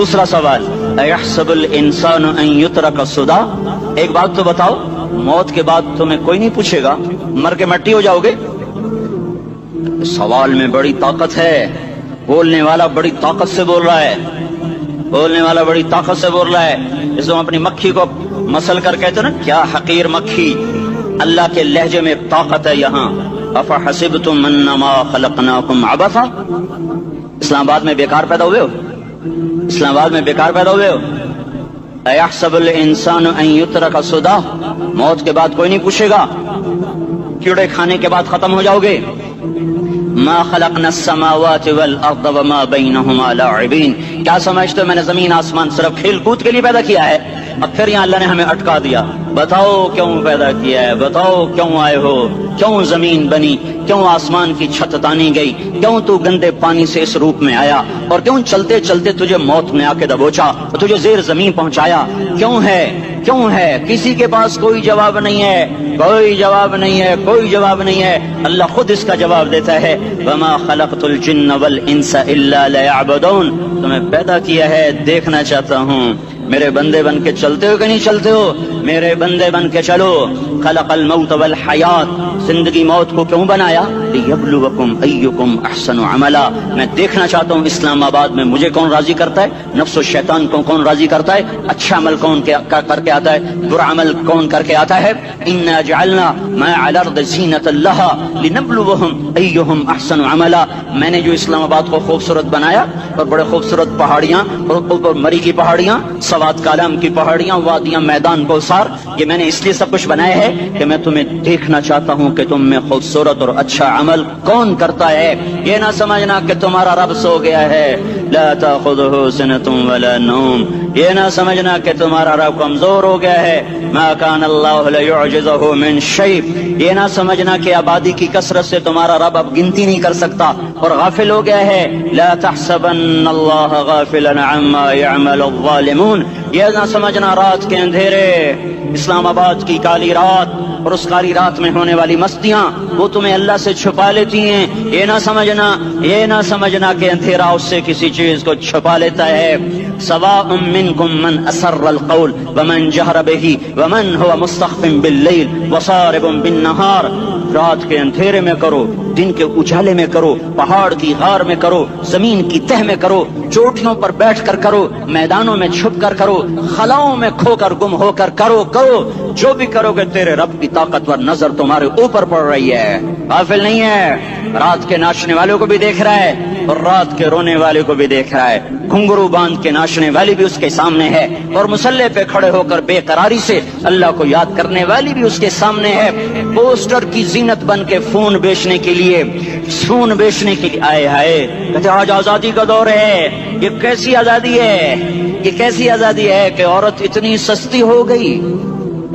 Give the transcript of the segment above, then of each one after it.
दूसरा सवाल, अयहसबुल इंसान अन युतरक सुदा, एक बात तो बताओ, मौत के बाद तुम्हें कोई नहीं पूछेगा, मर के मट्टी हो जाओगे? सवाल में बड़ी ताकत है, बोलने वाला बड़ी ताकत से बोल रहा है, बोलने वाला बड़ी ताकत से बोल रहा है। जैसे हम अपनी मक्खी को मसल कर कहते ना, क्या हकीर मक्खी, अल्लाह के लहजे में ताकत है यहाँ। अफहसिबतुम अन्नमा खलकनाकुम अबसा, इस्लामाबाद में बेकार पैदा हुए हो, इस्लामाबाद में बेकार पैदा हुए हो। अयहसबुल इंसान अन युतरक सुदा, मौत के बाद कोई नहीं पूछेगा, कीड़े खाने के बाद खत्म हो जाओगे। मा खलकना समावाति वल अर्द वमा बैनहुमा लाइबीन, क्या समझते हो मैंने जमीन आसमान सिर्फ खेल कूद के लिए पैदा किया है? अब फिर यहाँ अल्लाह ने हमें अटका दिया, बताओ क्यों पैदा किया है, बताओ क्यों आए हो, क्यों जमीन बनी, क्यों आसमान की छत तानी गई, क्यों तू गंदे पानी से इस रूप में आया, और क्यों चलते चलते तुझे मौत ने आके दबोचा और तुझे जेर जमीन पहुंचाया, क्यों है, क्यों है? किसी के पास कोई जवाब नहीं है, कोई जवाब नहीं है, कोई जवाब नहीं है। अल्लाह खुद इसका जवाब देता है, वमा खलक़तुल जिन्न वल इंसा इल्ला लियअबुदून, तुम्हें पैदा किया है देखना चाहता हूँ, मेरे बंदे बन के चलते हो कि नहीं चलते हो, मेरे बंदे बन के चलो। खलक़ल मौत वल हयात, जिंदगी मौत को क्यों बनाया? लियब्लुवकुम अय्युकुम अहसनु अमला, मैं देखना चाहता हूँ इस्लामाबाद में मुझे कौन राजी करता है, नफ्स और शैतान को कौन राजी करता है, अच्छा अमल कौन करके आता है, बुरा अमल कौन करके आता है। इन्ना जअलना मा अल अर्द ज़ीनतल लहा लिनब्लुवहुम अय्युहुम अहसनु अमला, मैंने जो इस्लामाबाद को खूबसूरत बनाया और बड़े खूबसूरत पहाड़ियाँ और ऊपर मरी की पहाड़ियाँ, सवात कालम की पहाड़ियाँ, वादियाँ, मैदान कोसार, ये मैंने इसलिए सब कुछ बनाया है कि मैं तुम्हें देखना चाहता हूँ कि तुम में खूबसूरत और अच्छा अमल कौन करता है। ये ना समझना कि तुम्हारा रब सो गया है, ला ताखुज़ुहु सिनतुम वला नौम, ये ना समझना कि तुम्हारा रब कमजोर हो गया है, मा कान अल्लाहु लियुअजिज़हु मिन शै, ये ना समझना कि आबादी की कसरत से तुम्हारा रब अब गिनती नहीं कर सकता और गाफिल हो गया है। ला तहसबन्नल्लाह गाफिलन अम्मा यअमलुज़्ज़ालिमून, ये ना समझना रात के अंधेरे, इस्लामाबाद की काली रात और उस काली रात में होने वाली मस्तियां वो तुम्हें अल्लाह से छुपा लेती हैं। ये ना समझना, ये ना समझना कि अंधेरा उससे किसी चीज को छुपा लेता है। सवाउम मिनकुम मन असर्रल कौल वमन जहर बिही वमन हुवा मुस्तख्फिन बिल्लैल वसारिबुन बिन्नहार, रात के अंधेरे में करो, दिन के उजाले में करो, पहाड़ की गार में करो, जमीन की तह में करो, चोटियों पर बैठ कर करो, मैदानों में छुप कर करो, खलाओं में खोकर गुम होकर करो, करो जो भी करोगे तेरे रब की ताकतवर नजर तुम्हारे ऊपर पड़ रही है, गाफिल नहीं है। रात के नाचने वालों को भी देख रहा है और रात के रोने वाले को भी देख रहा है, घुंघरू बांध के नाचने वाली भी उसके सामने है और मुसल्ले पे खड़े होकर बेकरारी से अल्लाह को याद करने वाली भी उसके सामने है। पोस्टर की जीनत बन के फोन बेचने के लिए, खून बेचने के लिए आए हाय, कहते आज आजादी का दौर है। ये कैसी आजादी है, ये कैसी आजादी है कि औरत इतनी सस्ती हो गई,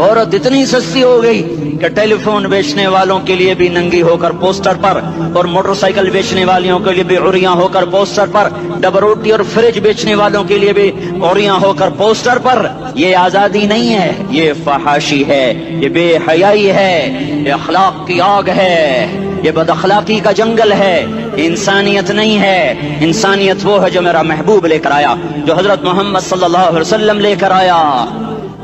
औरत इतनी सस्ती हो गई कि टेलीफोन बेचने वालों के लिए भी नंगी होकर पोस्टर पर और मोटरसाइकिल बेचने वालों के लिए भी उरियां होकर पोस्टर पर, डबल रोटी और फ्रिज बेचने वालों के लिए भी उरियां होकर पोस्टर पर। ये आजादी नहीं है, ये फहाशी है, ये बेहयाई है, ये अखलाक की आग है, ये बदअखलाकी का जंगल है, इंसानियत नहीं है। इंसानियत वो है जो मेरा महबूब लेकर आया, जो हजरत मोहम्मद सल्लल्लाहु अलैहि वसल्लम लेकर आया।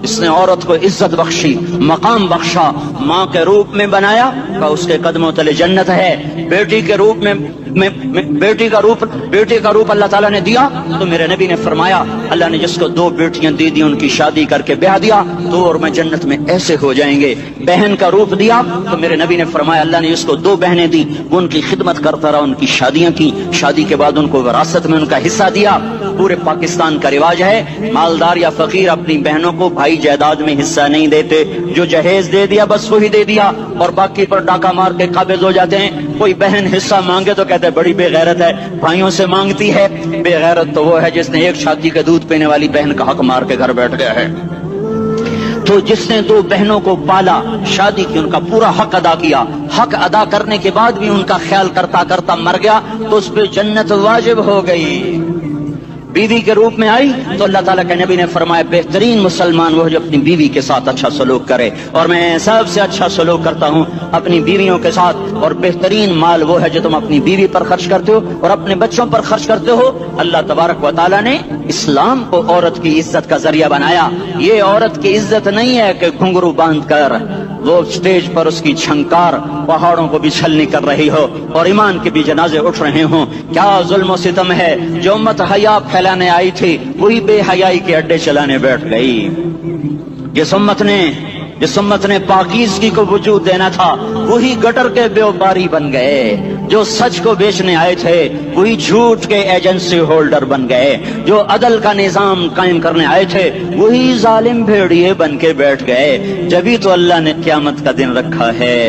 इसने औरत को इज्जत बख्शी, मकाम बख्शा, माँ के रूप में बनाया का उसके कदमों तले जन्नत है। बेटी के रूप में बेटी का रूप अल्लाह ताला ने दिया तो मेरे नबी ने फरमाया, अल्लाह ने जिसको दो बेटियां दे दी उनकी शादी करके ब्याह दिया तो और मैं जन्नत में ऐसे हो जाएंगे। बहन का रूप दिया तो मेरे नबी ने फरमाया, अल्लाह ने जिसको दो बहनें दी वो उनकी खिदमत करता रहा, उनकी शादियां की, शादी के बाद उनको विरासत में उनका हिस्सा दिया। पूरे पाकिस्तान का रिवाज है, मालदार या फकीर अपनी बहनों को भाई जायदाद में हिस्सा नहीं देते, जो जहेज दे दिया बस वही दे दिया और बाकी पर डाका मार के काबिज हो जाते हैं। कोई बहन हिस्सा मांगे तो कहते बड़ी बेगैरत है, भाइयों से मांगती है। बेगैरत तो वो है जिसने एक छाती का दूध पीने वाली बहन का हक मार के घर बैठ गया है। तो जिसने दो बहनों को पाला, शादी की, उनका पूरा हक अदा किया, हक अदा करने के बाद भी उनका ख्याल करता करता मर गया तो उस पर जन्नत वाजिब हो गई। बीवी के रूप में आई तो अल्लाह ताला के नबी ने फरमाया बेहतरीन मुसलमान वो जो अपनी बीवी के साथ अच्छा सलूक करे, और मैं सबसे अच्छा सलूक करता हूँ अपनी बीवियों के साथ, और बेहतरीन माल वो है जो तुम अपनी बीवी पर खर्च करते हो और अपने बच्चों पर खर्च करते हो। अल्लाह तबारक व तआला ने इस्लाम को औरत की इज्जत का जरिया बनाया। ये औरत की इज्जत नहीं है कि घुंघरू बांध कर वो स्टेज पर उसकी झंकार पहाड़ों को भी छलनी कर रही हो और ईमान के भी जनाजे उठ रहे हों। क्या जुल्म सितम है, जो उम्मत हया फैलाने आई थी वही बेहयाई के अड्डे चलाने बैठ गई। जिस उम्मत ने पाकीज़गी को वजूद देना था वही गटर के व्यापारी बन गए। जो सच को बेचने आए थे वही झूठ के एजेंसी होल्डर बन गए। जो अदल का निजाम कायम करने आए थे वही जालिम भेड़िए बन के बैठ गए। जभी तो अल्लाह ने क़यामत का दिन रखा है।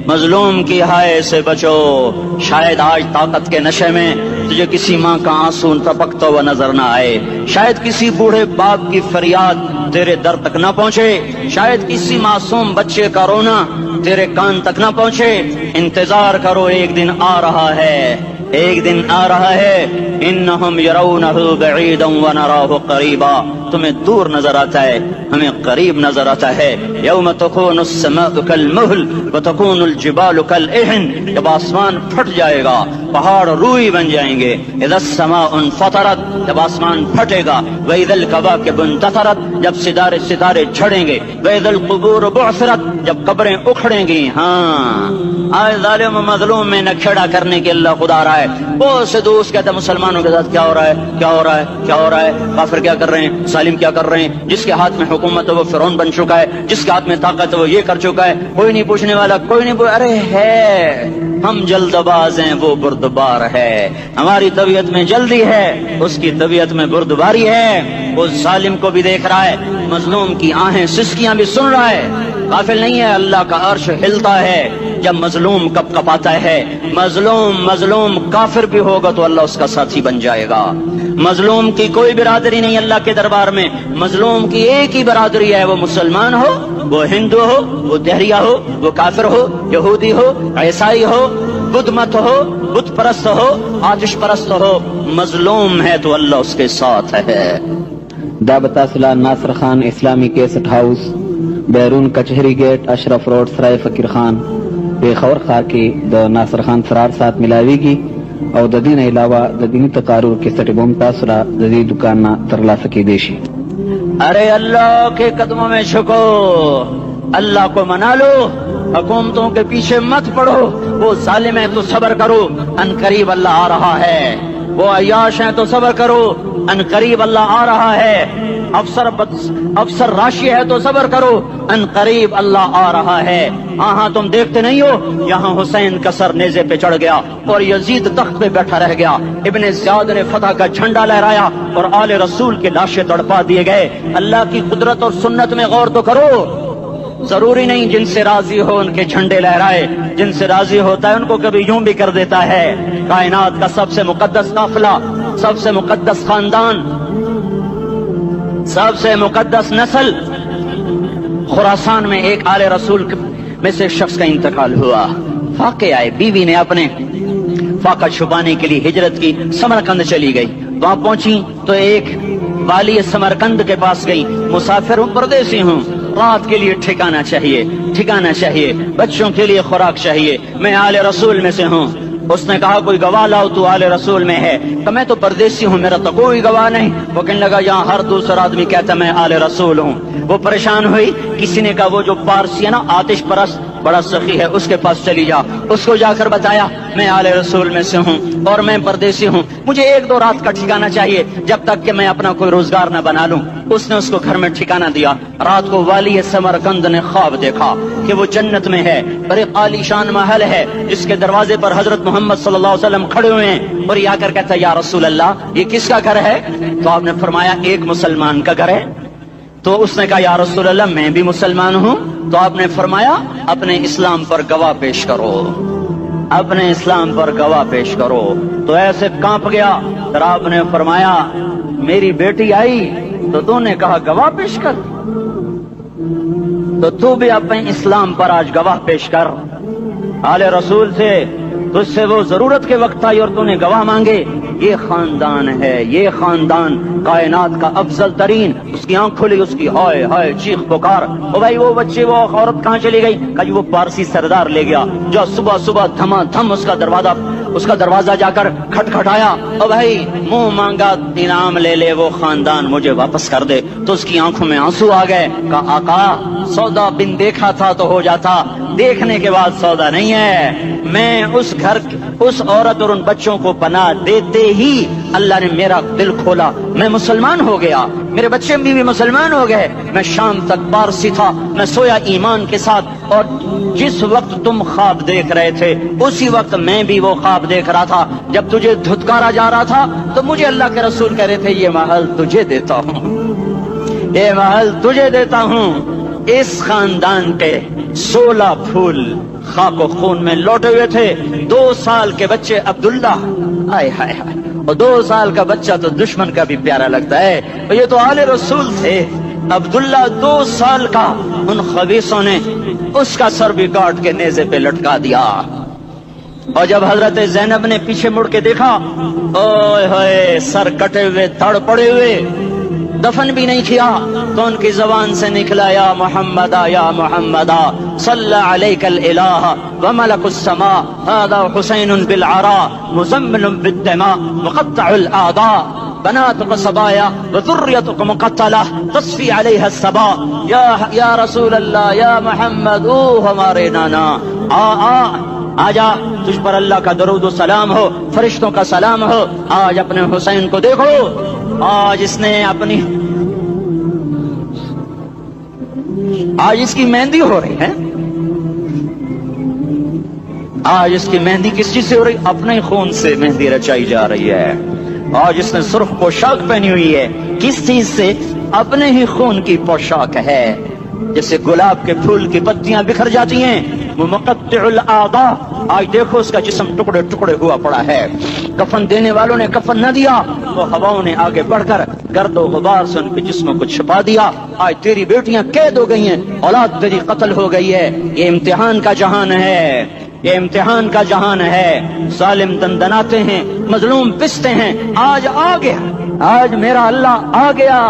मजलूम की हाय से बचो, शायद आज ताकत के नशे में तुझे किसी माँ का आंसू टपकता हुआ नजर न आए, शायद किसी बूढ़े बाप की फरियाद तेरे दर तक न पहुँचे, शायद किसी मासूम बच्चे का रोना तेरे कान तक न पहुँचे। इंतजार करो, एक दिन आ रहा है, एक दिन आ रहा है। इन्नहुम यरौनहु बईदन व नराहु करीबा, तुम्हें दूर नजर आता है, हमें करीब नजर आता है। यौम तकूनु अस्समाउ कलमुहल व तकूनुल जिबालु कलइहन, जब आसमान फट जाएगा पहाड़ रूई बन जाएंगे। इज़ा अस्समाउ फतरत, जब आसमान फटेगा। व इज़ल कवाकिबु इंतसरत, जब सितारे सितारे झड़ेंगे। व इज़ल कुबूर बुअसरत, जब कब्रें उखड़ेंगी। हाँ, आज जालिम मजलूम में नखेड़ा करने के अल्लाह खुदा रहा है। बहुत से दोस्त कहते हैं मुसलमानों के साथ क्या हो रहा है, क्या हो रहा है, क्या हो रहा है, काफिर क्या कर रहे हैं, सालिम क्या कर रहे हैं। जिसके हाथ में हुकूमत है वो फिरौन बन चुका है, जिसके हाथ में ताकत है वो ये कर चुका है। कोई नहीं पूछने वाला, कोई नहीं अरे है, हम जल्दबाज हैं वो बुर्दबार है। हमारी तबीयत में जल्दी है, उसकी तबीयत में बुर्दबारी है। वो जालिम को भी देख रहा है, मजलूम की आहें सिसकियां भी सुन रहा है। गाफिल नहीं है, अल्लाह का अर्श हिलता है जब मजलूम कप कपाता है। मजलूम काफिर भी होगा तो अल्लाह उसका साथी बन जाएगा। मजलूम की कोई बिरादरी नहीं अल्लाह के दरबार में। मजलूम की एक ही बिरादरी है, वो मुसलमान हो, वो हिंदू हो, वो दहरिया हो, वो काफिर हो, यहूदी हो, ईसाई हो, बुद्ध मत हो, बुत परस्त हो, आतिश परस्त हो, मजलूम है तो अल्लाह उसके साथ है। दाबतासला नासर खान इस्लामी कैसेट हाउस, बैरून कचहरी गेट, अशरफ रोड, सराय फकीर खान पेखौर खा के द नासर खान फरार साथ मिलावेगी और द दीन अलावा द दीनी तकारुर कैसेट बम तासरा द दुकान ना तरला सके देशी। अरे अल्लाह के कदमों में झुको, अल्लाह को मना लो, हुकूमतों के पीछे मत पड़ो। वो जालिम है तो सब्र करो, अनकरीब अल्लाह आ रहा है। वो अय्याश है तो सब्र करो, अनकरीब अल्लाह आ रहा है। अफसर राशि है तो सब्र करो, अनकरीब अल्लाह आ रहा है। हाँ, तुम देखते नहीं हो, यहाँ हुसैन का सर नेज़े पे चढ़ गया और यजीद तख्त पे बैठा रह गया। इब्ने ज़ियाद ने फतह का झंडा लहराया और आले रसूल के लाशें तड़पा दिए गए। अल्लाह की कुदरत और सुन्नत में गौर तो करो। जरूरी नहीं जिनसे राजी हो उनके झंडे लहराए, जिनसे राजी होता है उनको कभी यूं भी कर देता है। कायनात का सबसे मुकद्दस काफिला, सबसे मुकद्दस खानदान, सबसे मुकद्दस नस्ल, खुरासान में एक आले रसूल में से शख्स का इंतकाल हुआ। फाके आए, बीवी ने अपने फाका छुपाने के लिए हिजरत की, समरकंद चली गई। वहां पहुंची तो एक वाली समरकंद के पास गई। मुसाफिर हूं, परदेसी हूं, रात के लिए ठिकाना चाहिए, बच्चों के लिए खुराक चाहिए, मैं आले रसूल में से हूं। उसने कहा कोई गवाह लाओ, तू आले रसूल में है। तो मैं तो परदेसी हूँ, मेरा तो कोई गवाह नहीं। वो कहने लगा यहाँ हर दूसरा आदमी कहता मैं आले रसूल हूँ। वो परेशान हुई। किसी ने कहा वो जो पारसी है ना, आतिश परस्त, बड़ा सखी है, उसके पास चली जा। उसको जाकर बताया मैं आले रसूल में से हूँ और मैं परदेसी हूँ, मुझे 1-2 रात का ठिकाना चाहिए जब तक कि मैं अपना कोई रोजगार न बना लूं। उसने उसको घर में ठिकाना दिया। रात को वाली समरकंद ने ख्वाब देखा कि वो जन्नत में है, बड़े आलीशान महल है, जिसके दरवाजे पर हजरत मोहम्मद सल्लल्लाहु अलैहि वसल्लम खड़े हुए हैं। और ये आकर कहता है या रसूल अल्लाह, ये किसका घर है? तो आपने फरमाया एक मुसलमान का घर है। तो उसने कहा या रसूल अल्लाह मैं भी मुसलमान हूँ। तो आपने फरमाया अपने इस्लाम पर गवाह पेश करो, अपने इस्लाम पर गवाह पेश करो। तो ऐसे कांप गया। फिर आपने फरमाया मेरी बेटी आई तो तूने कहा गवाह पेश कर, तो तू भी अपने इस्लाम पर आज गवाह पेश कर। आले रसूल से तुझसे वो जरूरत के वक्त आई और तूने गवाह मांगे। یہ خاندان ہے، یہ خاندان کائنات کا افضل ترین. اس کی آنکھ کھلی، اس کی ہائے ہائے چیخ پکار. او بھائی وہ بچے وہ عورت کہاں چلی گئی؟ کہا جی وہ پارسی سردار لے گیا. جو صبح صبح دھما دھم اس کا دروازہ جا کر کھٹکھٹایا. او بھائی منہ مانگا انعام لے لے، وہ خاندان مجھے واپس کر دے. تو اس کی آنکھوں میں آنسو آ گئے. کہا آقا سودا بن دیکھا تھا تو ہو جاتا، دیکھنے کے بعد سودا نہیں ہے. میں اس گھر اس عورت اور ان بچوں کو پناہ دیتے ہی اللہ نے میرا دل کھولا، میں مسلمان ہو گیا، میرے بچے بھی مسلمان ہو گئے. میں شام تک پارسی تھا، میں سویا ایمان کے ساتھ، اور جس وقت تم خواب دیکھ رہے تھے اسی وقت میں بھی وہ خواب دیکھ رہا تھا. جب تجھے دھتکارا جا رہا تھا تو مجھے اللہ کے رسول کہہ رہے تھے یہ محل تجھے دیتا ہوں، یہ محل تجھے دیتا ہوں. اس خاندان کے 16 پھول خاک و خون میں لوٹے ہوئے تھے. 2 سال کے بچے عبداللہ، ہائے ہائے ہائے، اور 2 سال کا بچہ تو دشمن کا بھی پیارا لگتا ہے. اور یہ تو آل رسول تھے. عبداللہ 2 سال کا، ان خبیثوں نے اس کا سر بھی کاٹ کے نیزے پہ لٹکا دیا. اور جب حضرت زینب نے پیچھے مڑ کے دیکھا، اوئے ہوئے سر کٹے ہوئے تڑ پڑے ہوئے، دفن بھی نہیں کیا، تو ان کی زبان سے نکلا یا محمدہ یا محمدہ صلی علیک الالہ وملک السماء هذا حسین بالعراء مزمل بالدماء مقطع الاعضاء بناتك صبايا وذريتك مقتلة تصفي عليها الصبا. یا رسول اللہ، یا محمد، او ہمارے نانا، آجا، تجھ پر اللہ کا درود و سلام ہو، فرشتوں کا سلام ہو. آج اپنے حسین کو دیکھو، آج اس نے اپنی آج اس کی مہندی ہو رہی ہے. آج اس کی مہندی کس چیز سے ہو رہی؟ اپنے خون سے مہندی رچائی جا رہی ہے. آج اس نے سرخ پوشاک پہنی ہوئی ہے، کس چیز سے؟ اپنے ہی خون کی پوشاک ہے. جیسے گلاب کے پھول کی پتیاں بکھر جاتی ہیں، وہ مقطع الاعضاء. آج دیکھو اس کا جسم ٹکڑے ٹکڑے ہوا پڑا ہے. کفن دینے والوں نے کفن نہ دیا، تو ہواؤں نے آگے بڑھ کر گرد و غبار سے ان کے جسموں کو چھپا دیا. آج تیری بیٹیاں قید ہو گئی ہیں، اولاد تیری قتل ہو گئی ہے. یہ امتحان کا جہان ہے، یہ امتحان کا جہان ہے. ظالم دندناتے ہیں، مظلوم پستے ہیں. آج آ گیا، آج میرا اللہ آ گیا.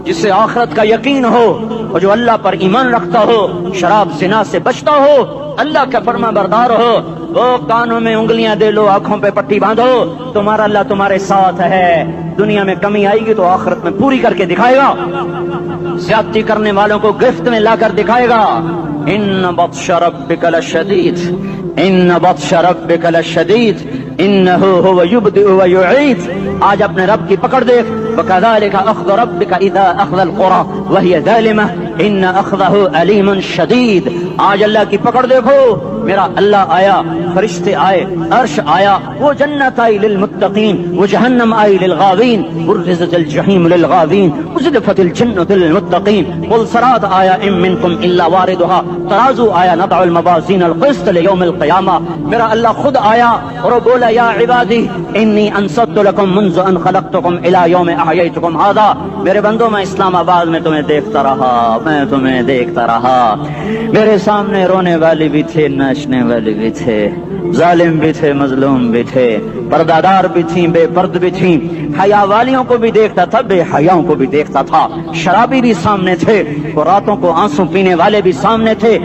جسے آخرت کا یقین ہو اور جو اللہ پر ایمان رکھتا ہو، شراب زنا سے بچتا ہو، اللہ کا فرما بردار ہو، وہ کانوں میں انگلیاں دے لو، آنکھوں پہ پٹی باندھو، تمہارا اللہ تمہارے ساتھ ہے. دنیا میں کمی آئے گی تو آخرت میں پوری کر کے دکھائے گا. زیادتی کرنے والوں کو گرفت میں لا کر دکھائے گا. ان بطش ربک لشدید، ان بطش ربک لشدید انہ هو یبدئ ویعید. آج اپنے رب کی پکڑ دیکھ. وکذالک اخذ ربک اذا اخذ القرى وهي ظالمہ ان اخذہ علیم شدید. آج اللہ کی پکڑ دیکھو. میرا اللہ آیا، فرشتے آئے، عرش آیا، وہ جنت آئی للمتقین، وہ جہنم آئی للغاوین، برزت الجحیم للغاوین، ازلفت الجنت للمتقین. قل صراط آیا ام منکم الا واردها، ترازو آیا نضع الموازین القسط لیوم القیامہ. میرا اللہ خود آیا اور بولا یا عبادی انی انصت لکم منذ ان خلقتکم الى یوم احییتکم هذا. میرے بندوں، میں اسلام آباد میں تمہیں دیکھتا رہا، میں تمہیں دیکھتا رہا. میرے سامنے رونے والی بھی تھے، ناچنے والے بھی تھے، ظالم بھی تھے، مظلوم بھی تھے، پردادار بھی تھیں، بے پرد بھی تھیں. حیا والیوں کو بھی دیکھتا تھا، بے حیاؤں کو بھی دیکھتا تھا. شرابی بھی سامنے تھے، اور راتوں کو آنسو پینے والے بھی سامنے تھے.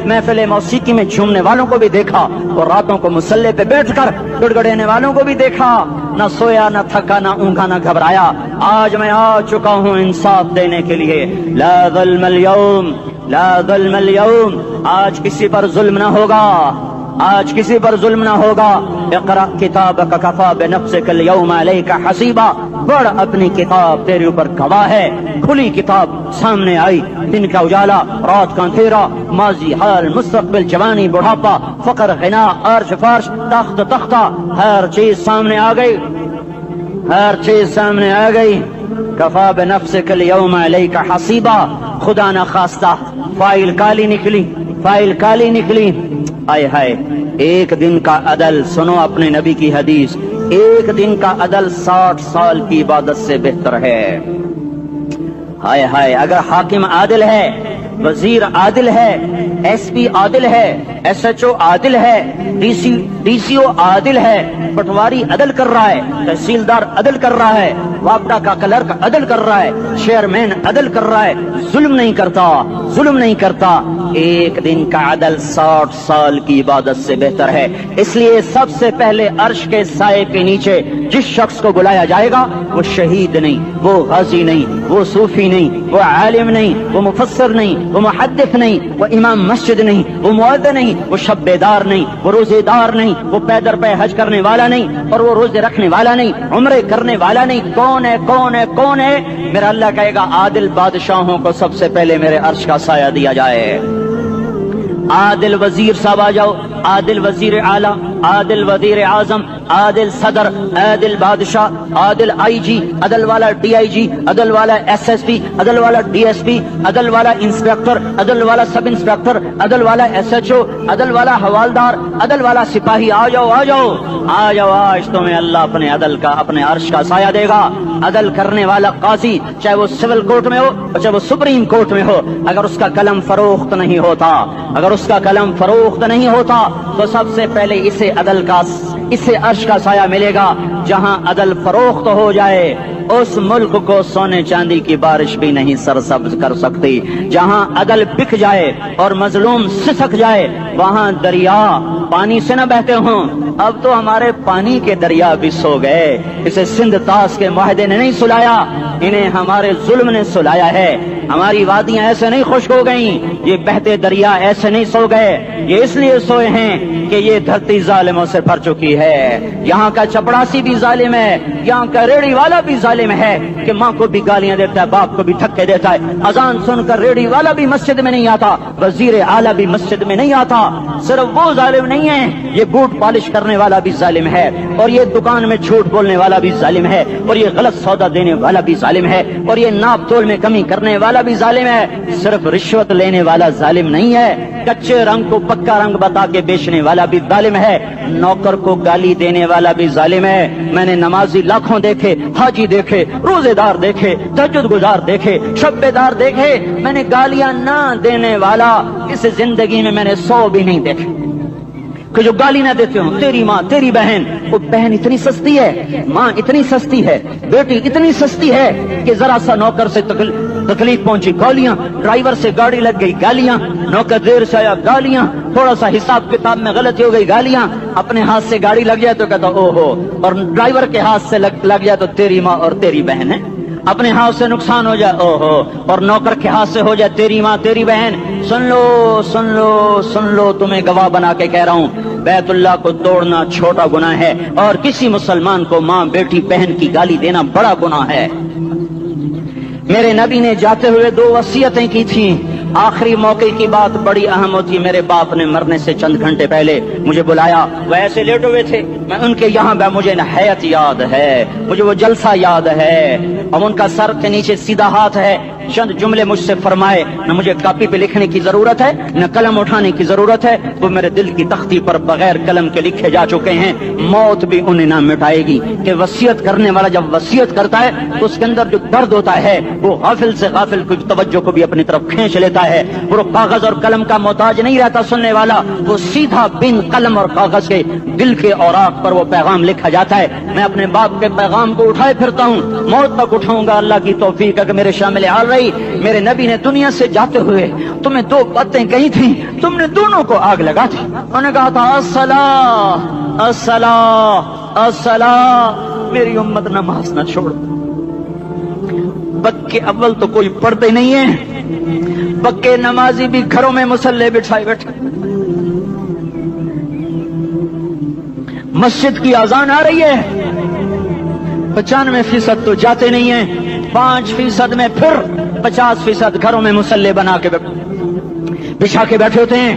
محفل موسیقی میں جھومنے والوں کو بھی دیکھا، اور راتوں کو مسلح پہ بیٹھ کر گڑگڑانے والوں کو بھی دیکھا. نہ سویا، نہ تھکا، نہ اونگا، نہ گھبرایا. آج میں آ چکا ہوں انصاف دینے کے لیے. لا ظلم اليوم، لا ظلم اليوم. آج کسی پر ظلم نہ ہوگا، آج کسی پر ظلم نہ ہوگا. اقرأ کتابک کفا بنفسک اليوم علیک حسیبا. پڑھ اپنی کتاب، تیرے اوپر گواہ ہے. کھلی کتاب سامنے آئی. دن کا اجالا، رات کا اندھیرا، ماضی، حال، مستقبل، جوانی، بڑھاپا، فقر، غنا، عرش، فرش، تخت، تختہ، ہر چیز سامنے آ گئی، ہر چیز سامنے آ گئی. کفا بنفسک اليوم علیک حسیبا. خدا نہ خواستہ فائل کالی نکلی، فائل کالی نکلی. آئے ہائے، ایک دن کا عدل، سنو اپنے نبی کی حدیث، ایک دن کا عدل 60 سال کی عبادت سے بہتر ہے. ہائے ہائے، اگر حاکم عادل ہے، وزیر عادل ہے، ایس پی عادل ہے، SHO عادل ہے, DCO عادل ہے, پٹواری عدل کر رہا ہے, تحصیلدار عدل کر رہا ہے, وابڈا کا کلرک عدل کر رہا ہے, چیئرمین عدل کر رہا ہے, ظلم نہیں کرتا, ظلم نہیں کرتا. ایک دن کا عدل 60 سال کی عبادت سے بہتر ہے. اس لیے سب سے پہلے عرش کے سائے کے نیچے جس شخص کو بلایا جائے گا وہ شہید نہیں, وہ غازی نہیں, وہ صوفی نہیں, وہ عالم نہیں, وہ مفسر نہیں, وہ محدث نہیں, وہ امام مسجد نہیں, وہ مؤذن نہیں, وہ شب بیدار نہیں, وہ روزے دار نہیں, وہ پیدر پہ حج کرنے والا نہیں, اور وہ روزے رکھنے والا نہیں, عمرے کرنے والا نہیں. کون ہے, کون ہے, کون ہے؟ میرا اللہ کہے گا عادل بادشاہوں کو سب سے پہلے میرے عرش کا سایہ دیا جائے. عادل وزیر صاحب آ جاؤ, عادل وزیر اعلیٰ, عادل وزیر اعظم, عادل صدر, عادل بادشاہ, عادل IG, عدل والا DIG, عدل والا SSP, عدل والا DSP, عدل والا انسپیکٹر, عدل والا سب انسپیکٹر, عدل والا SHO, عدل والا حوالدار, عدل والا سپاہی. آ جاؤ, آ جاؤ, آ جاؤ, آج تمہیں اللہ اپنے عدل کا, اپنے عرش کا سایہ دے گا. عدل کرنے والا قاضی, چاہے وہ سول کورٹ میں ہو چاہے وہ سپریم کورٹ میں ہو, اگر اس کا قلم فروخت نہیں ہوتا, اگر اس کا قلم فروخت نہیں ہوتا تو سب سے پہلے اسے عدل کا, اسے عرش کا سایہ ملے گا. جہاں عدل فروخت ہو جائے اس ملک کو سونے چاندی کی بارش بھی نہیں سرسبز کر سکتی. جہاں عدل بک جائے اور مظلوم سسک جائے وہاں دریا پانی سے نہ بہتے ہوں. اب تو ہمارے پانی کے دریا بھی سو گئے. اسے سندھ طاس کے معاہدے نے نہیں سلایا, انہیں ہمارے ظلم نے سلایا ہے. ہماری وادیاں ایسے نہیں خشک ہو گئیں, یہ بہتے دریا ایسے نہیں سو گئے. یہ اس لیے سوئے ہیں کہ یہ دھرتی ظالموں سے بھر چکی ہے. یہاں کا چپڑاسی بھی ظالم ہے, یہاں کا ریڑھی والا بھی ظالم ہے کہ ماں کو بھی گالیاں دیتا ہے, باپ کو بھی دھکے دیتا ہے. اذان سن کر ریڑھی والا بھی مسجد میں نہیں آتا, وزیر اعلیٰ بھی مسجد میں نہیں آتا. صرف وہ ظالم نہیں ہے, یہ بوٹ پالش کرنے والا بھی ظالم ہے, اور یہ دکان میں جھوٹ بولنے والا بھی ظالم ہے, اور یہ غلط سودا دینے والا بھی ظالم ہے, اور یہ ناپ تول میں کمی کرنے والا بھی ظالم ہے. صرف رشوت لینے والا ظالم نہیں ہے, کچے رنگ کو پکا رنگ بتا کے بیچنے والا بھی ظالم ہے, نوکر کو گالی دینے والا بھی ظالم ہے. میں نے نمازی لاکھوں دیکھے, حاجی دیکھے, روزے دار دیکھے, تہجد گزار دیکھے, شب بیدار دیکھے, میں نے گالیاں نہ دینے والا اس زندگی میں نے 100 بھی نہیں دیکھے کہ جو گالی نہ دیتے ہوں. تیری ماں, تیری بہن, وہ بہن اتنی سستی ہے, ماں اتنی سستی ہے, بیٹی اتنی سستی ہے کہ ذرا سا نوکر سے تکلیف پہنچی گالیاں, ڈرائیور سے گاڑی لگ گئی گالیاں, نوکر دیر سے آیا گالیاں, تھوڑا سا حساب کتاب میں غلطی ہو گئی گالیاں, اپنے ہاتھ سے گاڑی لگ جائے تو کہتا او ہو, اور ڈرائیور کے ہاتھ سے لگ جائے تو تیری ماں اور تیری بہن ہے. اپنے ہاتھ سے نقصان ہو جائے او ہو, اور نوکر کے ہاتھ سے ہو جائے تیری ماں تیری بہن. سن لو, سن لو, سن لو, تمہیں گواہ بنا کے کہہ رہا ہوں, بیت اللہ کو توڑنا چھوٹا گناہ ہے, اور کسی مسلمان کو ماں, بیٹی, بہن کی گالی دینا بڑا گناہ ہے. میرے نبی نے جاتے ہوئے 2 وصیتیں کی تھیں. آخری موقع کی بات بڑی اہم ہوتی. میرے باپ نے مرنے سے چند گھنٹے پہلے مجھے بلایا, وہ ایسے لیٹے ہوئے تھے, میں ان کے یہاں مجھے نہایت یاد ہے, مجھے وہ جلسہ یاد ہے, اور ان کا سر کے نیچے سیدھا ہاتھ ہے. چند جملے مجھ سے فرمائے, نہ مجھے کاپی پہ لکھنے کی ضرورت ہے نہ قلم اٹھانے کی ضرورت ہے, وہ میرے دل کی تختی پر بغیر قلم کے لکھے جا چکے ہیں. موت بھی انہیں نہ مٹائے گی کہ وصیت کرنے والا جب وصیت کرتا ہے تو اس کے اندر جو درد ہوتا ہے وہ غافل سے غافل کی توجہ کو بھی اپنی طرف کھینچ لیتا ہے. وہ کاغذ اور قلم کا محتاج نہیں رہتا سننے والا, وہ سیدھا بن قلم اور کاغذ کے دل کے اوراق پر وہ پیغام لکھا جاتا ہے. میں اپنے باپ کے پیغام کو اٹھائے پھرتا ہوں, موت تک اٹھاؤں گا, اللہ کی توفیق ہے کہ میرے شامل حال رہی. میرے نبی نے دنیا سے جاتے ہوئے تمہیں 2 باتیں کہی تھی, تم نے دونوں کو آگ لگا تھی. انہوں نے کہا تھا الصلاۃ الصلاۃ الصلاۃ, میری امت نماز نہ چھوڑ. پکے اول تو کوئی پڑھتے نہیں ہے, پکے نمازی بھی گھروں میں مصلے بٹھائے بیٹھے. مسجد کی اذان آ رہی ہے, 95% تو جاتے نہیں ہیں, 5% میں پھر 50% گھروں میں مصلے بنا کے بچھا کے بیٹھے ہوتے ہیں.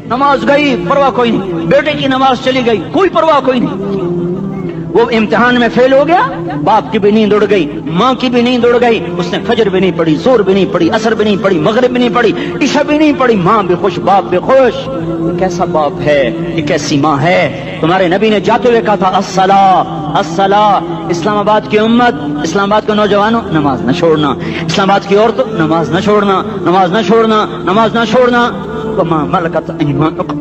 نماز گئی پرواہ کوئی نہیں, بیٹے کی نماز چلی گئی کوئی پرواہ کوئی نہیں. وہ امتحان میں فیل ہو گیا, باپ کی بھی نیند اڑ گئی, ماں کی بھی نیند اڑ گئی, اس نے فجر بھی نہیں پڑھی, زور بھی نہیں پڑھی, عصر بھی نہیں پڑھی, مغرب بھی نہیں پڑھی, عشاء بھی نہیں پڑھی. ماں بھی خوش, باپ بھی خوش. یہ کیسا باپ ہے, یہ کیسی ماں ہے. تمہارے نبی نے جاتے ہوئے کہا تھا الصلاۃ الصلاۃ. اسلام آباد کی امت, اسلام آباد کے نوجوانوں, نماز نہ چھوڑنا. اسلام آباد کی عورتوں, نماز نہ چھوڑنا, نماز نہ چھوڑنا, نماز نہ چھوڑنا. वमा मलकत ऐमानुकुम।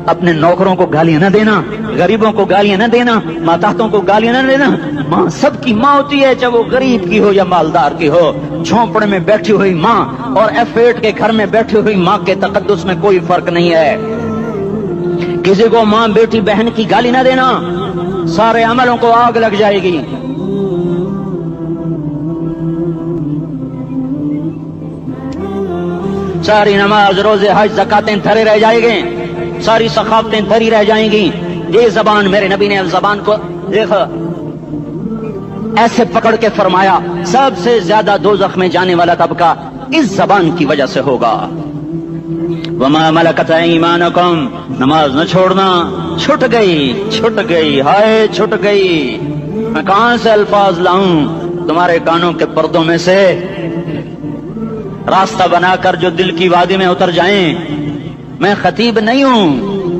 अपने नौकरों को गालियां न देना, गरीबों को गालियां न देना, माताहतों को गालियां न देना। माँ सबकी माँ होती है, चाहे वो गरीब की हो या मालदार की हो। झोंपड़े में बैठी हुई माँ और F8 के घर में बैठी हुई माँ के तकद्दुस में कोई फर्क नहीं है। किसी को माँ बेटी बहन की गाली न देना, सारे अमलों को आग लग जाएगी। सारी नमाज रोजे हज ज़कातें धरे रह जाएंगे, सारी सखावतें धरी रह जाएंगी। ये जबान, मेरे नबी ने जबान को देखा ऐसे पकड़ के फरमाया, सबसे ज्यादा दोज़ख में जाने वाला तबका इस जबान की वजह से होगा। वमा मलकत ऐमानुकुम, नमाज न छोड़ना। छूट गई, हाय छूट गई। मैं कहां से अल्फाज लाऊं तुम्हारे कानों के पर्दों में से, रास्ता बनाकर जो दिल की वादी में उतर जाएं। मैं खतीब नहीं हूं,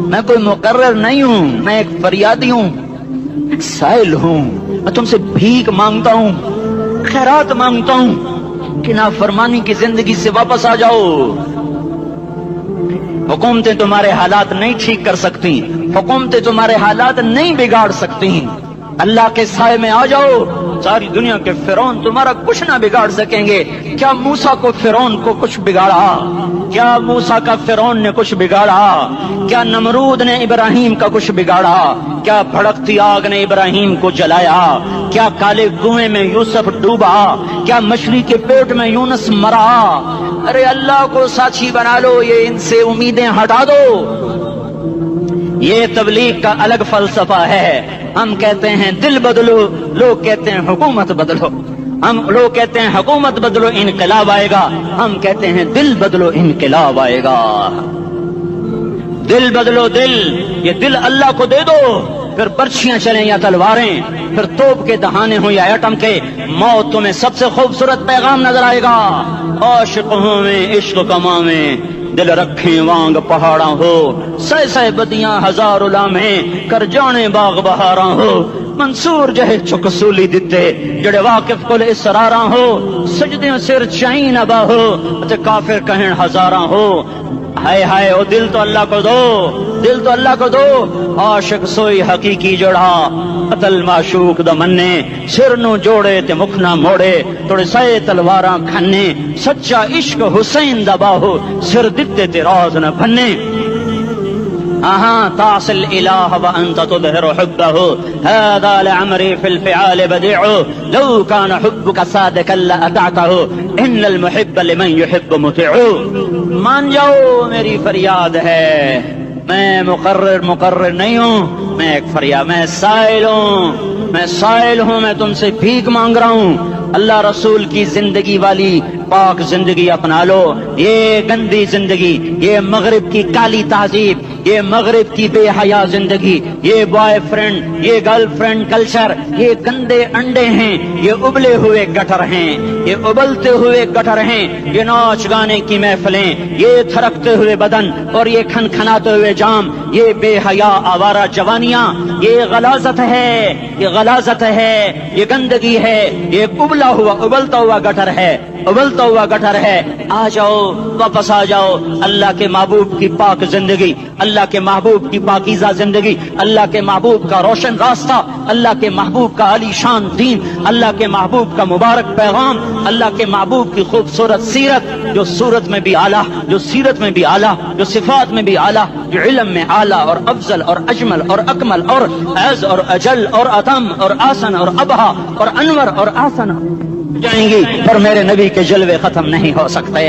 मैं कोई मुकर्रर नहीं हूं, मैं एक फरियादी हूं, एक साइल हूं। मैं तुमसे भीख मांगता हूं, खैरात मांगता हूं कि नाफरमानी की जिंदगी से वापस आ जाओ। हुकूमतें तुम्हारे हालात नहीं ठीक कर सकती, हुकूमतें तुम्हारे हालात नहीं बिगाड़ सकती। अल्लाह के साए में आ जाओ, सारी दुनिया के फिरौन तुम्हारा कुछ ना बिगाड़ सकेंगे। क्या मूसा को फिरौन को कुछ बिगाड़ा? क्या मूसा का फिरौन ने कुछ बिगाड़ा? क्या नमरूद ने इब्राहिम का कुछ बिगाड़ा? क्या भड़कती आग ने इब्राहिम को जलाया? क्या काले कुएं में यूसुफ डूबा? क्या मछली के पेट में यूनुस मरा? अरे अल्लाह को साथी बना लो, ये इनसे उम्मीदें हटा दो। ये तबलीग का अलग फलसफा है। हम कहते हैं दिल बदलो, लोग कहते हैं हुकूमत बदलो। हम लोग कहते हैं हुकूमत बदलो इनकलाब आएगा, हम कहते हैं दिल बदलो इनकलाब आएगा। दिल बदलो, दिल, ये दिल अल्लाह को दे दो, फिर बर्छियां चलें या तलवारें, फिर तोप के दहाने हो या एटम के, मौत तुम्हें सबसे खूबसूरत पैगाम नजर आएगा। आशिकों में इश्क कमा में दिल रखे वांग पहाड़ा हो, सह सह बदियां हजार उलामे कर जाने बाग बहारा हो। मंसूर जहे चुकसूली दिते जड़े वाकिफ कुल इसरारा हो, सजदे सिर चाई नबा हो ते काफिर कहन हजारा हो। हाय हाय ओ दिल तो अल्लाह को दो, दिल तो अल्लाह को दो। आशिक सोई हकीकी जड़ा अतल माशूक द मन्ने, सिर नु जोड़े ते मुख ना मोड़े, तोड़े सहे तलवारां खन्ने। सच्चा इश्क हुसैन दा बाहो, सिर दिते ते राज न भन्ने। तासिल इलाह व अंत तुदहिरु हुब्बहु, हादा लअमरी फिल फिआल बदीउ, लौ कान हुब्बुका सादिकन लअतअतहु, इन्नल मुहिब्ब लिमन युहिब्बु मुतिउ। मान जाओ मेरी फरियाद है, मैं मुकर्रर नहीं हूँ, मैं एक फरियाद, मैं साइल हूँ, मैं तुमसे भीख मांग रहा हूँ। अल्लाह रसूल की जिंदगी वाली पाक जिंदगी अपना लो। ये गंदी जिंदगी, ये मगरिब की काली तहजीब, ये मगरिब की बेहया जिंदगी, ये बॉयफ्रेंड, ये गर्लफ्रेंड कल्चर, ये गंदे अंडे हैं, ये उबले हुए गटर हैं, ये उबलते हुए गटर हैं, ये नाच गाने की महफिलें, ये थरकते हुए बदन और ये खनखनाते हुए जाम, ये बेहया आवारा जवानियां, ये गलाजत है, ये गलाजत है, ये गंदगी है, ये उबलता हुआ गटर है, उबलता हुआ गटर है। आ जाओ, वापस आ जाओ। अल्लाह के महबूब की पाक जिंदगी, अल्लाह के महबूब की पाकीज़ा जिंदगी, अल्लाह के महबूब का रोशन रास्ता, अल्लाह के महबूब का आलीशान दीन, अल्लाह के महबूब का मुबारक पैगाम, अल्लाह के महबूब की खूबसूरत सीरत, जो सूरत में भी आला, जो सीरत में भी आला, जो सिफात में भी आला, जो इल्म में आला और अफजल और अजमल और अकमल और अज़ और अजल और अतम और आसन और अबहा और अनवर और आसन जाएंगी, पर मेरे नबी के जलवे खत्म नहीं हो सकते।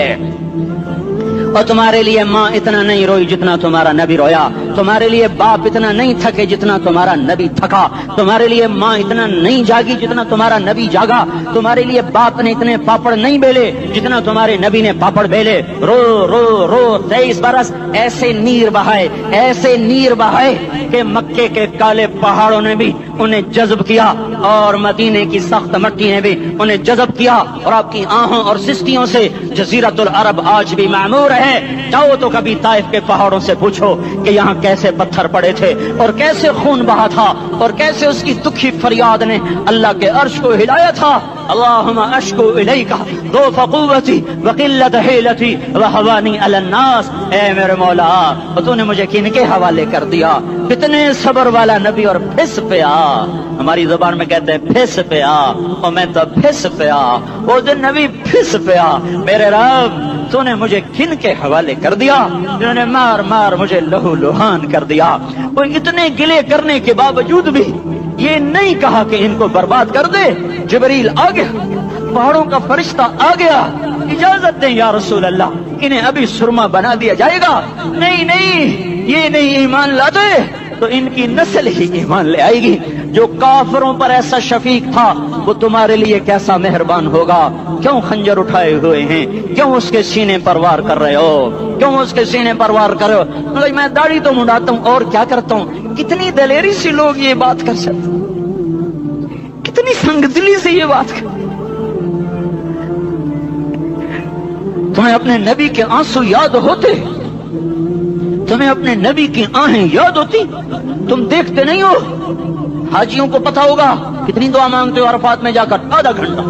और तुम्हारे लिए माँ इतना नहीं रोई जितना तुम्हारा नबी रोया, तुम्हारे लिए बाप इतना नहीं थके जितना तुम्हारा नबी थका, तुम्हारे लिए माँ इतना नहीं जागी जितना तुम्हारा नबी जागा, तुम्हारे लिए बाप ने इतने पापड़ नहीं बेले जितना तुम्हारे नबी ने पापड़ बेले। रो रो रो 23 बरस ऐसे नीर बहाए, ऐसे नीर बहाए कि मक्के के काले पहाड़ों ने भी उन्हें जज्ब किया और मदीने की सख्त मट्टी ने भी उन्हें जज्ब किया और आपकी आहों और सिस्कियों से जजीरतुल अरब आज भी मामूर है। जाओ तो कभी ताइफ के पहाड़ों से पूछो कि यहाँ कैसे पत्थर पड़े थे और कैसे खून बहा था और कैसे उसकी दुखी फरियाद ने अल्लाह के अर्श को हिलाया था। अल्लाहुम्मा अश्कु इलैका ज़ौफ़ क़ुव्वती व क़िल्लत हिलती व हवानी अलन नास। ए मेरे मौला, तूने मुझे किनके हवाले कर दिया? कितने सब्र वाला नबी और फिस पे आ। हमारी जुबान में कहते हैं फिस पे आ, और मैं तो फिस पे आ। वो जो नबी फिस पे आ, मेरे रब तूने मुझे किन के हवाले कर दिया जिन्होंने मार मार मुझे लहू लुहान कर दिया। वो इतने गिले करने के बावजूद भी ये नहीं कहा कि इनको बर्बाद कर दे। जिब्रील आ गया, पहाड़ों का फरिश्ता आ गया, इजाजत दें या रसूल अल्लाह, इन्हें अभी सुरमा बना दिया जाएगा। नहीं नहीं, ये नहीं ईमान लाते तो इनकी नस्ल ही ईमान ले आएगी। जो काफिरों पर ऐसा शफीक था वो तुम्हारे लिए कैसा मेहरबान होगा। क्यों खंजर उठाए हुए हैं? क्यों उसके सीने पर वार कर रहे हो? क्यों उसके सीने पर वार कर रहे हो? मैं दाढ़ी तो मुंडाता हूँ और क्या करता हूँ। कितनी दलेरी से लोग ये बात कर सकते, कितनी संगदिली से ये बात कर। तुम्हें अपने नबी के आंसू याद होते? तुम्हें अपने नबी की आहें याद होती? तुम देखते नहीं हो? हाजियों को पता होगा कितनी दुआ मांगते हो अरफात में जाकर, आधा घंटा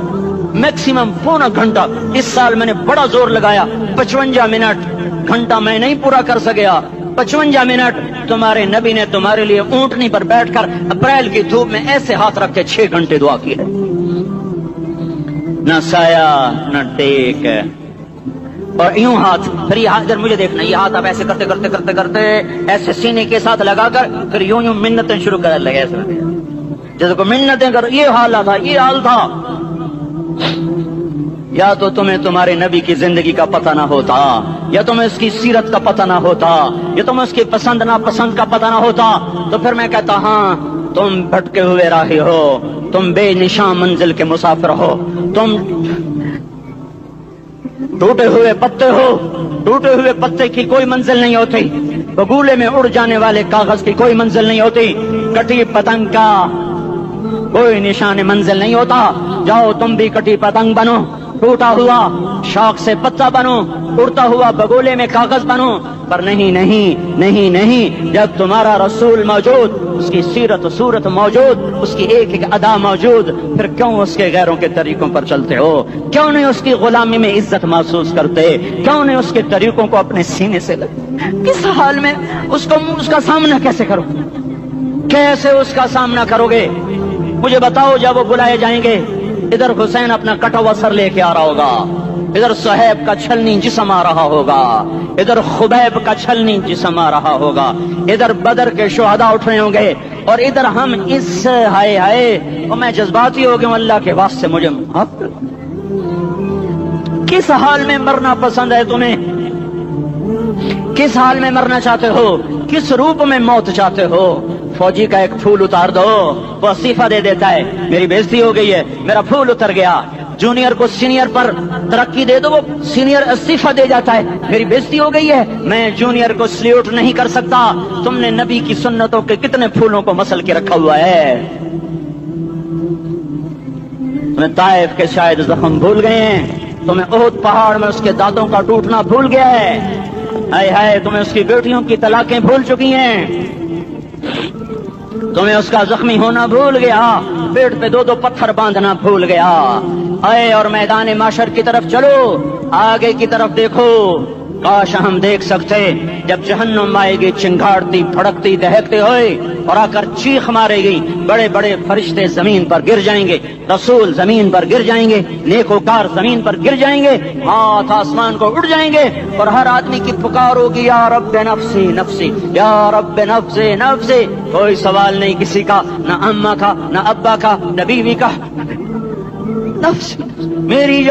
मैक्सिमम पौना घंटा। इस साल मैंने बड़ा जोर लगाया, 55 मिनट। घंटा मैं नहीं पूरा कर सका, 55 मिनट तुम्हारे नबी ने तुम्हारे लिए ऊंटनी पर बैठकर अप्रैल की धूप में ऐसे हाथ रख के 6 घंटे दुआ की है। न साया न टेक, और यूं हाथ, फिर ये हाथ इधर मुझे देखना, ये हाथ आप ऐसे करते करते करते करते ऐसे सीने के साथ लगाकर फिर यूं यूं मिन्नतें शुरू कर लगे, जैसे को मिन्नतें कर। ये हाल था, ये हाल था। या तो तुम्हें तुम्हारे नबी की जिंदगी का पता ना होता, या तुम्हें उसकी सीरत का पता ना होता, या तुम्हें उसकी पसंद ना पसंद का पता ना होता। तो फिर मैं कहता हाँ, तुम भटके हुए राही हो, तुम बेनिशान मंजिल के मुसाफिर हो, तुम टूटे हुए पत्ते हो। टूटे हुए पत्ते की कोई मंजिल नहीं होती, बगुले में उड़ जाने वाले कागज की कोई मंजिल नहीं होती, कटी पतंग का कोई निशान मंजिल नहीं होता। जाओ तुम भी कटी पतंग बनो, टूटा हुआ शौक से पत्ता बनो, उड़ता हुआ बगोले में कागज बनो। पर नहीं नहीं नहीं नहीं, जब तुम्हारा रसूल मौजूद, उसकी सीरत सूरत मौजूद, उसकी एक एक अदा मौजूद, फिर क्यों उसके गैरों के तरीकों पर चलते हो? क्यों नहीं उसकी गुलामी में इज्जत महसूस करते? क्यों नहीं उसके तरीकों को अपने सीने से लगते? किस हाल में उसका सामना कैसे करो? कैसे उसका सामना करोगे? मुझे बताओ। जब वो बुलाए जाएंगे, इधर हुसैन अपना कटा हुआ सर लेके आ रहा होगा, इधर सुहैब का छलनी जिस्म आ रहा होगा, इधर खुबैब का छलनी जिस्म आ रहा होगा, इधर बदर के शुहदा उठ रहे होंगे, और इधर हम इस हाय हाय। और मैं जज्बाती हो गया, अल्लाह के वास्ते मुझे माफ कर। किस हाल में मरना पसंद है तुम्हें? किस हाल में मरना चाहते हो? किस रूप में मौत चाहते हो? फौजी का एक फूल उतार दो, वो इस्तीफा दे देता है, मेरी बेइज्जती हो गई है, मेरा फूल उतर गया। जूनियर को सीनियर पर तरक्की दे दो, वो सीनियर इस्तीफा दे जाता है, मेरी बेइज्जती हो गई है, मैं जूनियर को सल्यूट नहीं कर सकता। तुमने नबी की सुन्नतों के कितने फूलों को मसल के रखा हुआ है। तुम्हें ताइफ के शायद जख्म भूल गए हैं, तुम्हें ओहद पहाड़ में उसके दांतों का टूटना भूल गया है। हाय हाय, तुम्हें उसकी बेटियों की तलाकें भूल चुकी हैं, तुम्हें उसका जख्मी होना भूल गया, पेट पे 2-2 पत्थर बांधना भूल गया। आए और मैदान माशर की तरफ चलो, आगे की तरफ देखो। काश हम देख सकते जब जहन्नुम आएगी चिंगारती भड़कती दहकते हुए और आकर चीख मारेगी, बड़े बड़े फरिश्ते जमीन पर गिर जाएंगे, रसूल जमीन पर गिर जाएंगे, नेकोकार जमीन पर गिर जाएंगे, हाथ आसमान को उड़ जाएंगे, और हर आदमी की पुकार होगी, या रब्बे नफ्सी नफ्सी, या रब्बे नफ्से नफ्से। कोई सवाल नहीं किसी का, न अम्मा का, न अब्बा का, न बीवी का, नफ्स, मेरी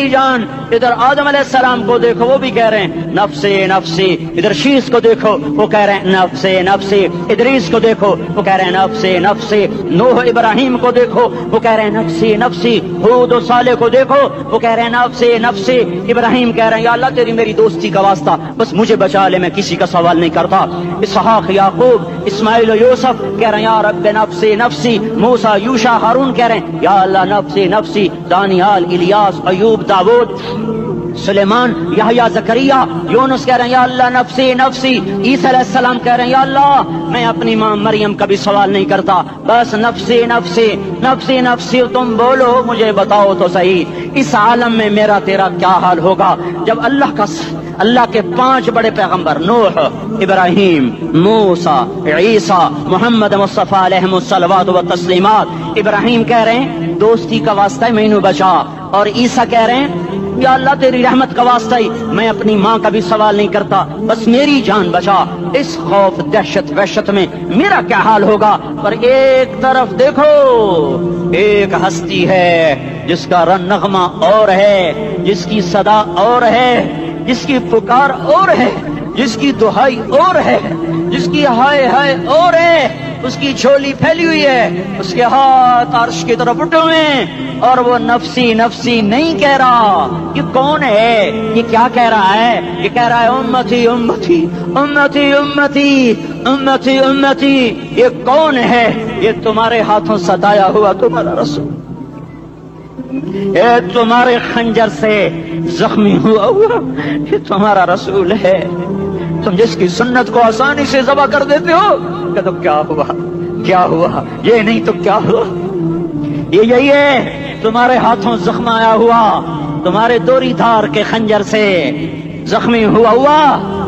जान। इधर आदम अलैहिस्सलाम को देखो, वो भी कह रहे हैं नफ्से नफ्सी। इधर शीस को देखो, वो कह रहे हैं नफ्से नफ्सी। इदरीस को देखो, वो कह रहे हैं नफ्से नफ्सी। नूह इब्राहिम को देखो, वो कह रहे हैं नफ्से नफ्सी। हूद और सालेह को देखो, वो कह रहे हैं नफ्से नफ्सी। इब्राहिम कह रहे हैं या अल्लाह तेरी मेरी दोस्ती का वास्ता, बस मुझे बचा ले, मैं किसी का सवाल नहीं करता। इसहाक, याकूब, इस्माइल, यूसुफ कह रहे हैं या रब नफ्से नफ्सी। मूसा, यूशा, हारून कह रहे हैं या अल्लाह नफ्से नफ्सी। दानियाल, इलियास, अयूब, दाऊद, सुलेमान, यहया, जकरिया, यूनुस कह रहे हैं या अल्लाह नफ्सी नफ्सी। ईसा अलैहिस्सलाम कह रहे हैं या अल्लाह मैं अपनी मां मरियम का भी सवाल नहीं करता, बस नफ्सी नफ्सी नफ्सी नफ्सी। तुम बोलो, मुझे बताओ तो सही, इस आलम में मेरा तेरा क्या हाल होगा जब अल्लाह के 5 बड़े पैगंबर नूह, इब्राहिम, मूसा, ईसा, मोहम्मद मुस्तफा अलैहिस्सलात व तस्लीमात। इब्राहिम कह रहे हैं दोस्ती का वास्ता है मैनू बचा, और ईसा कह रहे हैं या अल्लाह तेरी रहमत का वास्ता ही मैं अपनी माँ का भी सवाल नहीं करता, बस मेरी जान बचा। इस खौफ, दहशत, वहशत में मेरा क्या हाल होगा। पर एक तरफ देखो, एक हस्ती है जिसका नगमा और है, जिसकी सदा और है, जिसकी पुकार और है, जिसकी दुहाई और है, जिसकी हाय हाय और है। उसकी झोली फैली हुई है, उसके हाथ अर्श की तरफ उठे हुए हैं, और वो नफ्सी नफ्सी नहीं कह रहा। ये कौन है? ये क्या कह रहा है? ये कह रहा है उम्मती उम्मती उम्मती उम्मती उम्मती उम्मती। ये कौन है? ये तुम्हारे हाथों सताया हुआ तुम्हारा रसूल, ये तुम्हारे खंजर से जख्मी हुआ ये तुम्हारा रसूल है। तुम जिसकी सुन्नत को आसानी से ज़बह कर देते हो, कि तो क्या हुआ, क्या हुआ, ये नहीं तो क्या हुआ। ये यही है तुम्हारे हाथों जख्म आया हुआ, तुम्हारे दोरी धार के खंजर से जख्मी हुआ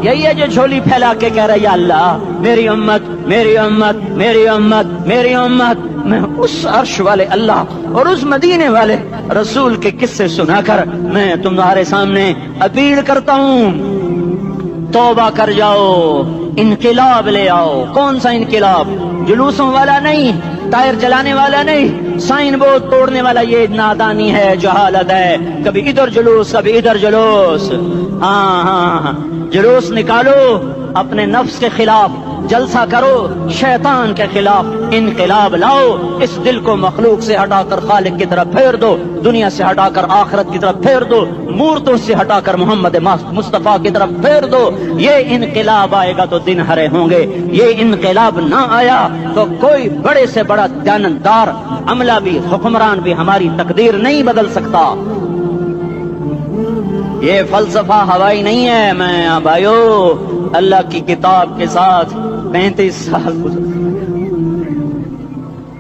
यही है जो झोली फैला के कह रहा है या अल्लाह मेरी उम्मत मेरी उम्मत मेरी उम्मत मेरी उम्मत। मैं उस अर्श वाले अल्लाह और उस मदीने वाले रसूल के किस्से सुनाकर मैं तुम्हारे सामने अपील करता हूँ, तौबा कर जाओ, इनकिलाब ले आओ। कौन सा इनकिलाब? जुलूसों वाला नहीं, टायर जलाने वाला नहीं, साइन बोर्ड तोड़ने वाला। ये नादानी है, जहालत है। कभी इधर जुलूस, कभी इधर जुलूस। हाँ, जुलूस निकालो अपने नफ्स के खिलाफ, जलसा करो शैतान के खिलाफ, इनकिलाब लाओ। इस दिल को मखलूक से हटाकर खालिक की तरफ फेर दो, दुनिया से हटाकर आखिरत की तरफ फेर दो, मूर्तों से हटाकर मोहम्मद मुस्तफा की तरफ फेर दो। ये इनकिलाब आएगा तो दिन हरे होंगे। ये इनकिलाब ना आया तो कोई बड़े से बड़ा जानदार अमला भी, हुक्मरान भी हमारी तकदीर नहीं बदल सकता। ये फलसफा हवाई नहीं है। मैं भाइयों अल्लाह की किताब के साथ 35 साल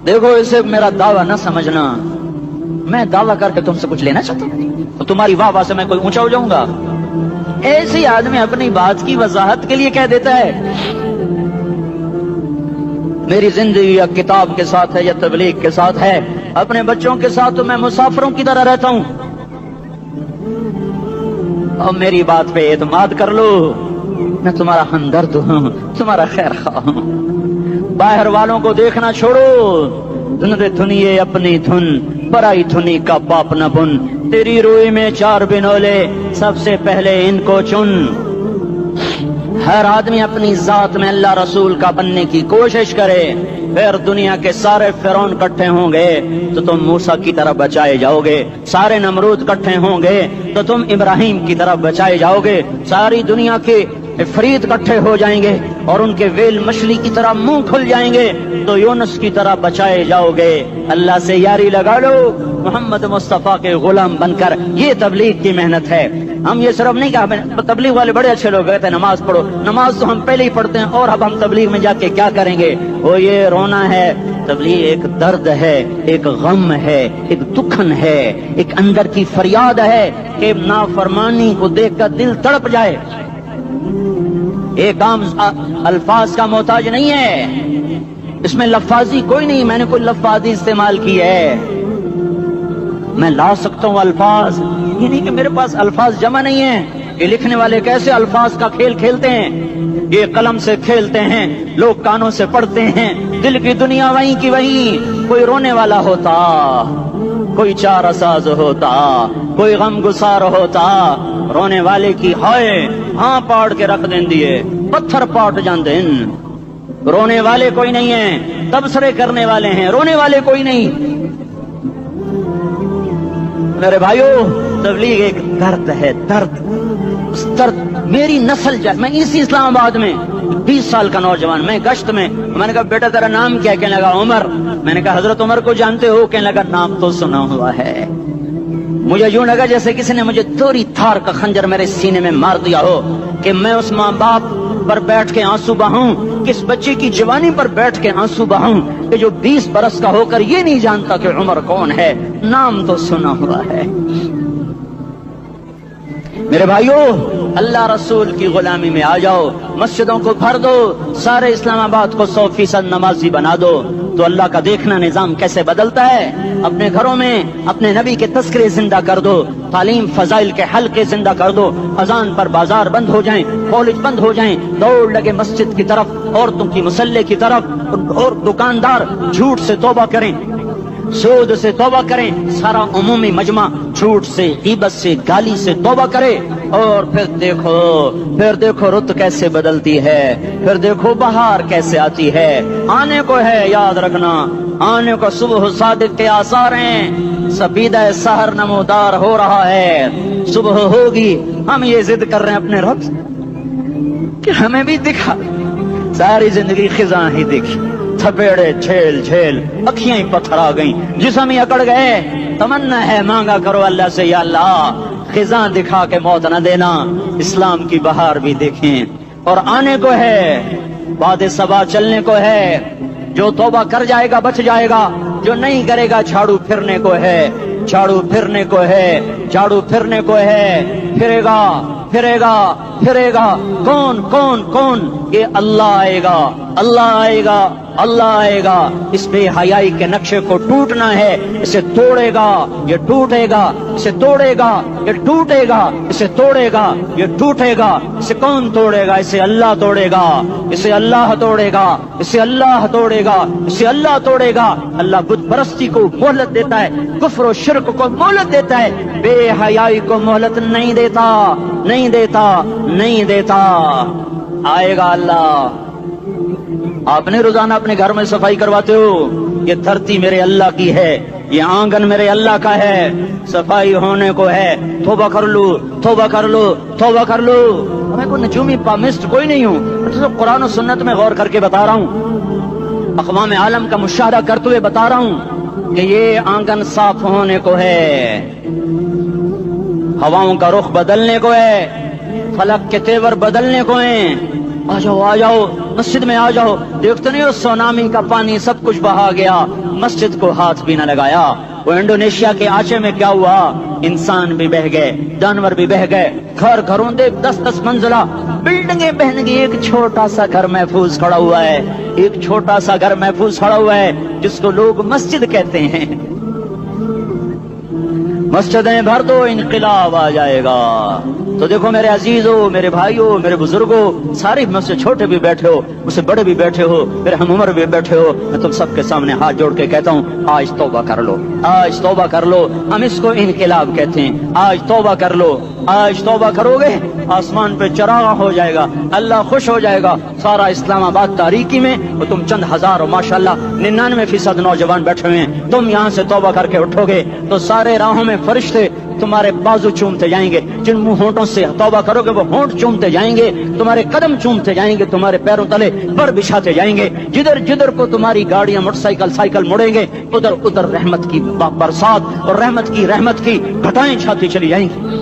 देखो, इसे मेरा दावा न समझना। मैं दावा करके तुमसे कुछ लेना चाहता हूं तो तुम्हारी वाह से मैं कोई ऊंचा हो जाऊंगा? ऐसे आदमी अपनी बात की वजाहत के लिए कह देता है मेरी जिंदगी या किताब के साथ है या तबलीग के साथ है। अपने बच्चों के साथ तो मैं मुसाफिरों की तरह रहता हूं, और मेरी बात पे एतमाद कर लो, मैं तुम्हारा हमदर्द हूं, तुम्हारा खैर खा हूं। बाहर वालों को देखना छोड़ो, धुन धुनिए अपनी धुन, पराई धुनी का पाप न बुन। तेरी रूई में 4 बिनोले, सबसे पहले इनको चुन। हर आदमी अपनी जात में अल्लाह रसूल का बनने की कोशिश करे, फिर दुनिया के सारे फिरौन इकट्ठे होंगे तो तुम मूसा की तरफ बचाए जाओगे, सारे नमरूद इकट्ठे होंगे तो तुम इब्राहिम की तरफ बचाए जाओगे, सारी दुनिया के फरीद इकट्ठे हो जाएंगे और उनके वेल मछली की तरह मुंह खुल जाएंगे तो यूनुस की तरह बचाए जाओगे। अल्लाह से यारी लगा लो, मोहम्मद मुस्तफा के गुलाम बनकर। ये तबलीग की मेहनत है। हम ये सिर्फ नहीं कहा, तबलीग वाले बड़े अच्छे लोग कहते हैं नमाज पढ़ो, नमाज तो हम पहले ही पढ़ते हैं और अब हम तबलीग में जाके क्या करेंगे? वो ये रोना है। तबलीग एक दर्द है, एक गम है, एक दुखन है, एक अंदर की फरियाद है कि नाफरमानी को देखकर दिल तड़प जाए। एक आम अल्फाज का मोहताज नहीं है, इसमें लफ्फाजी कोई नहीं, मैंने कोई लफ्फाजी इस्तेमाल की है। मैं ला सकता हूँ अल्फाज, ये नहीं कि मेरे पास अल्फाज जमा नहीं है। ये लिखने वाले कैसे अल्फाज का खेल खेलते हैं, ये कलम से खेलते हैं, लोग कानों से पढ़ते हैं, दिल की दुनिया वहीं की वहीं। कोई रोने वाला होता کوئی چارہ ساز ہوتا، کوئی غم گسار ہوتا، رونے والے کی ہائے ہاں پاڑ کے رکھ دیں دیے، پتھر پاٹ جان دیں۔ رونے والے کوئی نہیں ہیں، تبصرے کرنے والے ہیں، رونے والے کوئی نہیں۔ میرے بھائیو، تبلیغ ایک درد ہے، درد، اس درد میری نسل جائے۔ میں اسی اسلام آباد میں 20 سال کا نوجوان، میں گشت میں نے کہا بیٹا تیرا نام کیا؟ کہنے لگا عمر۔ میں نے کہا حضرت عمر کو جانتے ہو؟ کہنے لگا نام تو سنا ہوا ہے۔ مجھے یوں لگا جیسے کسی نے مجھے دوری تھار کا خنجر میرے سینے میں مار دیا ہو، کہ میں اس ماں باپ پر بیٹھ کے آنسو بہاؤں، کس بچے کی جوانی پر بیٹھ کے آنسو بہاؤں کہ جو 20 برس کا ہو کر یہ نہیں جانتا کہ عمر کون ہے، نام تو سنا ہوا ہے۔ میرے بھائیو، اللہ رسول کی غلامی میں آ جاؤ، مسجدوں کو بھر دو، سارے اسلام آباد کو 100% نمازی بنا دو، تو اللہ کا دیکھنا نظام کیسے بدلتا ہے۔ اپنے گھروں میں اپنے نبی کے تذکرے زندہ کر دو، تعلیم فضائل کے حلقے زندہ کر دو، اذان پر بازار بند ہو جائیں، کالج بند ہو جائیں، دوڑ لگے مسجد کی طرف، عورتوں کی مصلے کی طرف، اور دکاندار جھوٹ سے توبہ کریں، سود سے توبہ کریں، سارا عمومی مجمع جھوٹ سے، غیبت سے، گالی سے توبہ کرے، اور پھر دیکھو رت کیسے بدلتی ہے، پھر دیکھو بہار کیسے آتی ہے۔ آنے کو ہے، یاد رکھنا، آنے کو صبح صادق کے آثار ہیں، سپیدہ سحر نمودار ہو رہا ہے، صبح ہوگی۔ ہم یہ ضد کر رہے ہیں اپنے رب کہ ہمیں بھی دکھا، ساری زندگی خزاں ہی دیکھی، تھپیڑے جھیل اکھیاں ہی پتھر آ گئیں، جسم ہی اکڑ گئے۔ تمنا ہے مانگا کرو اللہ سے، یا اللہ خزاں دکھا کے موت نہ دینا، اسلام کی بہار بھی دیکھیں۔ اور آنے کو ہے، باد صبا چلنے کو ہے، جو توبہ کر جائے گا بچ جائے گا، جو نہیں کرے گا جھاڑو پھرنے کو ہے، جھاڑو پھرنے کو ہے، جھاڑو پھرنے کو ہے، پھرے گا کون؟ یہ اللہ آئے گا، اللہ آئے گا۔ اس بے حیائی کے نقشے کو ٹوٹنا ہے، اسے توڑے گا، یہ ٹوٹے گا، اسے توڑے گا، یہ ٹوٹے گا، اسے توڑے گا، یہ ٹوٹے گا۔ اسے کون توڑے گا؟ اسے اللہ توڑے گا، اسے اللہ توڑے گا، اسے اللہ توڑے گا، اسے اللہ توڑے گا۔ اللہ بت پرستی کو مہلت دیتا ہے، کفر و شرک کو مہلت دیتا ہے، بے حیائی کو مہلت نہیں دیتا۔ آئے گا اللہ۔ آپ نے روزانہ اپنے گھر میں صفائی کرواتے ہو، یہ دھرتی میرے اللہ کی ہے، یہ آنگن میرے اللہ کا ہے، صفائی ہونے کو ہے، توبہ کر لو۔ میں کوئی نجومی پامسٹ کوئی نہیں ہوں، میں قرآن و سنت میں غور کر کے بتا رہا ہوں، اقوام عالم کا مشاہدہ کرتے ہوئے بتا رہا ہوں کہ یہ آنگن صاف ہونے کو ہے، ہواؤں کا رخ بدلنے کو ہے، فلک کے تیور بدلنے کو ہیں۔ آ جاؤ مسجد میں آ جاؤ۔ دیکھتے نہیں ہو سونامی کا پانی سب کچھ بہا گیا، مسجد کو ہاتھ بھی نہ لگایا۔ وہ انڈونیشیا کے آچے میں کیا ہوا؟ انسان بھی بہ گئے، جانور بھی بہ گئے، گھروں دے 10 منزلہ بلڈنگیں بہن گئی، ایک چھوٹا سا گھر محفوظ کھڑا ہوا ہے، ایک چھوٹا سا گھر محفوظ کھڑا ہوا ہے جس کو لوگ مسجد کہتے ہیں۔ مسجدیں بھر دو، انقلاب آ جائے گا۔ تو دیکھو میرے عزیزو، میرے بھائیو، میرے بزرگوں، سارے مجھ سے چھوٹے بھی بیٹھے ہو، مجھ سے بڑے بھی بیٹھے ہو، میرے ہم عمر بھی بیٹھے ہو، میں تم سب کے سامنے ہاتھ جوڑ کے کہتا ہوں آج توبہ کر لو، آج توبہ کر لو۔ ہم اس کو انقلاب کہتے ہیں، آج توبہ کر لو۔ آج توبہ کرو گے، آسمان پہ چراغ ہو جائے گا، اللہ خوش ہو جائے گا۔ سارا اسلام آباد تاریکی میں اور تم چند ہزار اور ماشاءاللہ 99% نوجوان بیٹھے ہوئے ہیں، تم یہاں سے توبہ کر کے اٹھو گے تو سارے راہوں میں فرشتے تمہارے بازو چومتے جائیں گے، جن منہ ہونٹوں سے توبہ کرو گے وہ ہونٹ چومتے جائیں گے، تمہارے قدم چومتے جائیں گے، تمہارے پیروں تلے پر بچھاتے جائیں گے، جدھر کو تمہاری گاڑیاں موٹر سائیکل مڑیں گے ادھر رحمت کی برسات اور رحمت کی گھٹائیں چھاتی چلی جائیں گی۔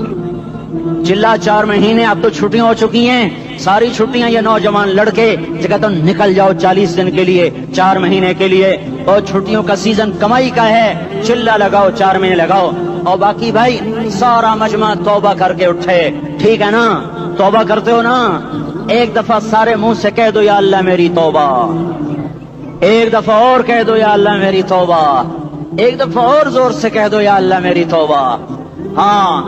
چلا 4 مہینے، اب تو چھٹیاں ہو چکی ہیں، ساری چھٹیاں یہ نوجوان لڑکے جگہ تو نکل جاؤ 40 دن کے لیے، 4 مہینے کے لیے، اور چھٹیوں کا سیزن کمائی کا ہے، چلا لگاؤ، 4 مہینے لگاؤ، اور باقی بھائی سارا مجمع توبہ کر کے اٹھے، ٹھیک ہے نا؟ توبہ کرتے ہو نا؟ ایک دفعہ سارے منہ سے کہہ دو یا اللہ میری توبہ، ایک دفعہ اور کہہ دو یا اللہ میری توبہ، ایک دفعہ اور زور سے کہہ دو یا اللہ میری توبہ۔ ہاں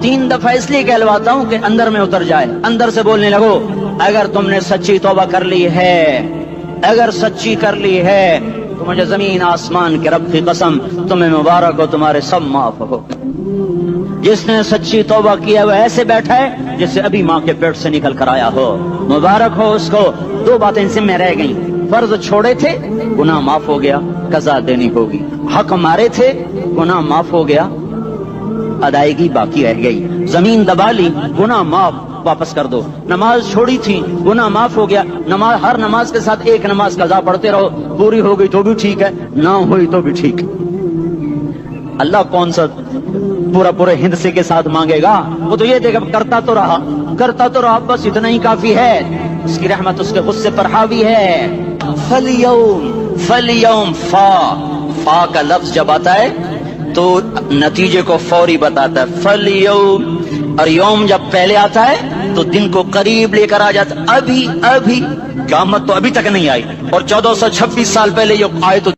3 دفعہ اس لیے کہلواتا ہوں کہ اندر میں اتر جائے، اندر سے بولنے لگو۔ اگر تم نے سچی توبہ کر لی ہے، اگر سچی کر لی ہے تو مجھے زمین آسمان کے رب کی قسم تمہیں مبارک ہو، تمہارے سب معاف ہو۔ جس نے سچی توبہ کیا وہ ایسے بیٹھا ہے جسے ابھی ماں کے پیٹ سے نکل کر آیا ہو، مبارک ہو اس کو۔ دو باتیں ان سے میں رہ گئیں، فرض چھوڑے تھے گناہ معاف ہو گیا، قضا دینی ہوگی، حق مارے تھے گناہ معاف ہو گیا، ادائیگی باقی رہ گئی، زمین دبا لی گناہ معاف، واپس کر دو، نماز چھوڑی تھی گناہ معاف ہو گیا، نماز ہر نماز کے ساتھ ایک نماز قضا پڑھتے رہو، پوری ہو گئی تو بھی ٹھیک ہے، نہ ہوئی تو بھی ٹھیک۔ اللہ کون سا پورے ہند سے کے ساتھ مانگے گا؟ وہ تو یہ دے گا کرتا تو رہا بس اتنا ہی کافی ہے، اس کی رحمت اس کے غصے پر حاوی ہے۔ فَالْيَوْمِ فا کا لفظ جب آتا ہے تو نتیجے کو فوری بتاتا ہے، فَالْيَوْمِ، اور یوم جب پہلے آتا ہے تو دن کو قریب لے کر آ جاتا، ابھی قیامت تو ابھی تک نہیں آئی، اور 1426 سال پہلے یہ آئے تو